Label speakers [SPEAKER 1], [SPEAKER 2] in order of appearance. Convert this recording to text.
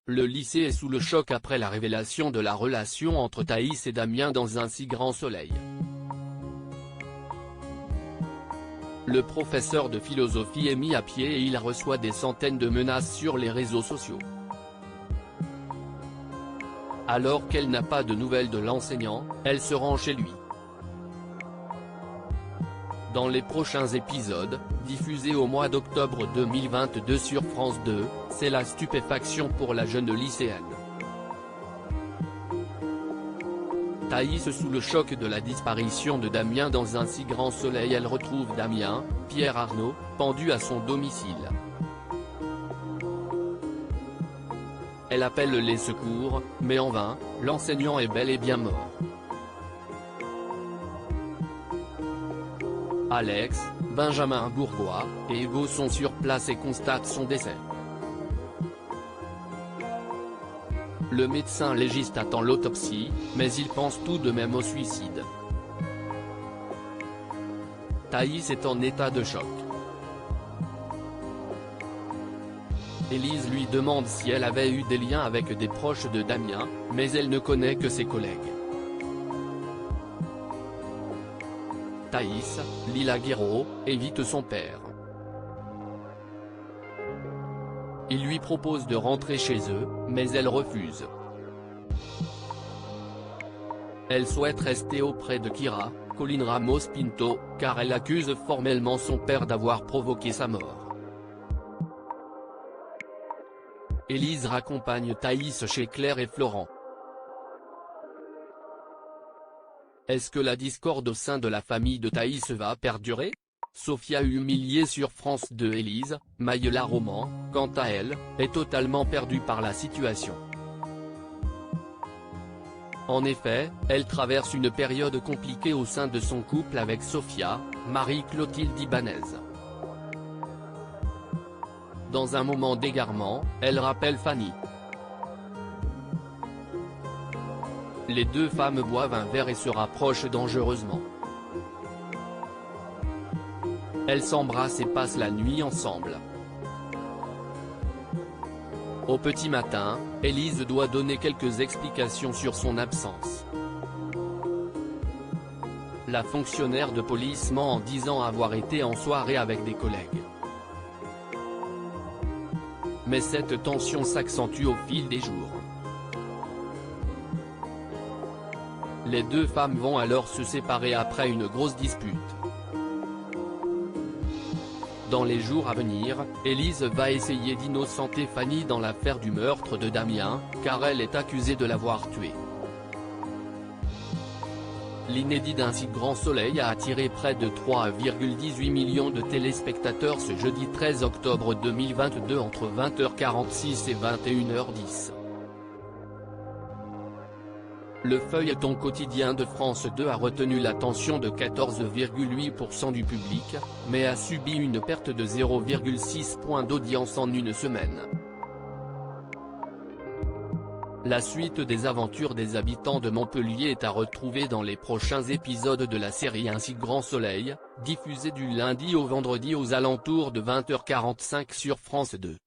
[SPEAKER 1] Le lycée est sous le choc après la révélation de la relation entre Thaïs et Damien dans Un si grand soleil. Le professeur de philosophie est mis à pied et il reçoit des centaines de menaces sur les réseaux sociaux. Alors qu'elle n'a pas de nouvelles de l'enseignant, elle se rend chez lui. Dans les prochains épisodes, diffusés au mois d'octobre 2022 sur France 2, c'est la stupéfaction pour la jeune lycéenne. Thaïs sous le choc de la disparition de Damien dans Un si grand soleil. Elle retrouve Damien, Pierre Arnaud, pendu à son domicile. Elle appelle les secours, mais en vain, l'enseignant est bel et bien mort. Alex, Benjamin Bourgois et Hugo sont sur place et constatent son décès. Le médecin légiste attend l'autopsie, mais il pense tout de même au suicide. Thaïs est en état de choc. Élise lui demande si elle avait eu des liens avec des proches de Damien, mais elle ne connaît que ses collègues. Thaïs, Lila Guiraud, évite son père. Il lui propose de rentrer chez eux, mais elle refuse. Elle souhaite rester auprès de Kira, Colline Ramos Pinto, car elle accuse formellement son père d'avoir provoqué sa mort. Élise raccompagne Thaïs chez Claire et Florent. Est-ce que la discorde au sein de la famille de Thaïs va perdurer? Sophia humiliée sur France 2. Élise, Maïla Roman, quant à elle, est totalement perdue par la situation. En effet, elle traverse une période compliquée au sein de son couple avec Sophia, Marie-Clotilde Ibanez. Dans un moment d'égarement, elle rappelle Fanny. Les deux femmes boivent un verre et se rapprochent dangereusement. Elles s'embrassent et passent la nuit ensemble. Au petit matin, Élise doit donner quelques explications sur son absence. La fonctionnaire de police ment en disant avoir été en soirée avec des collègues. Mais cette tension s'accentue au fil des jours. Les deux femmes vont alors se séparer après une grosse dispute. Dans les jours à venir, Élise va essayer d'innocenter Fanny dans l'affaire du meurtre de Damien, car elle est accusée de l'avoir tué. L'inédit d'Un si grand soleil a attiré près de 3,18 millions de téléspectateurs ce jeudi 13 octobre 2022 entre 20h46 et 21h10. Le feuilleton quotidien de France 2 a retenu l'attention de 14,8% du public, mais a subi une perte de 0,6 points d'audience en une semaine. La suite des aventures des habitants de Montpellier est à retrouver dans les prochains épisodes de la série Un si grand soleil, diffusée du lundi au vendredi aux alentours de 20h45 sur France 2.